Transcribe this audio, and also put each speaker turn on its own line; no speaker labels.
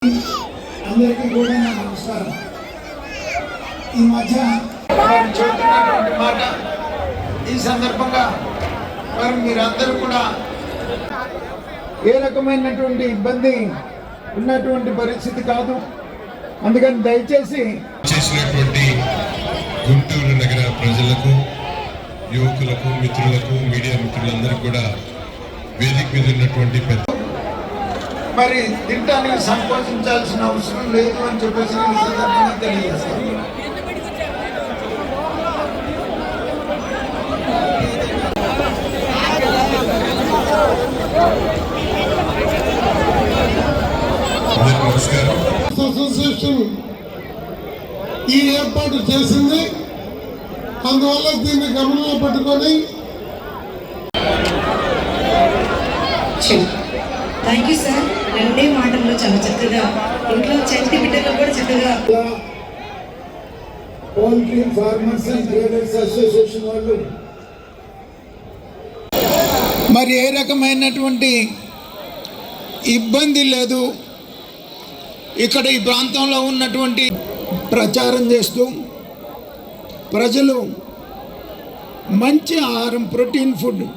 అందరికీ కూడా నా నమస్కారం. ఈ మధ్య చెబుతున్నటువంటి మాట ఈ సందర్భంగా మరి మీరందరూ కూడా ఏ రకమైనటువంటి ఇబ్బంది ఉన్నటువంటి పరిస్థితి కాదు. అందుకని దయచేసి
చేసినటువంటి గుంటూరు నగర ప్రజలకు, యువకులకు, మిత్రులకు, మీడియా మిత్రులందరికీ కూడా వేదిక మీద ఉన్నటువంటి పెద్ద
మరి తింటానికి సంకోచించాల్సిన అవసరం లేదు అని చెప్పేసి ఈ సందర్భంగా తెలియజేస్తాను.
నమస్కారం.
అసోసియేషన్ ఈ ఏర్పాటు చేసింది. అందువల్ల దీన్ని గమనంలో పెట్టుకొని
థ్యాంక్ యూ సార్. రెండే మాటల్లో చాలా చక్కగా ఇంట్లో చంటి బిడ్డలు కూడా చక్కగా
poultry farmers and traders association వాళ్ళు మరి ఏ రకమైనటువంటి ఇబ్బంది లేదు. ఇక్కడ ఈ ప్రాంతంలో ఉన్నటువంటి ప్రచారం చేస్తూ ప్రజలు మంచి ఆహారం, ప్రోటీన్ ఫుడ్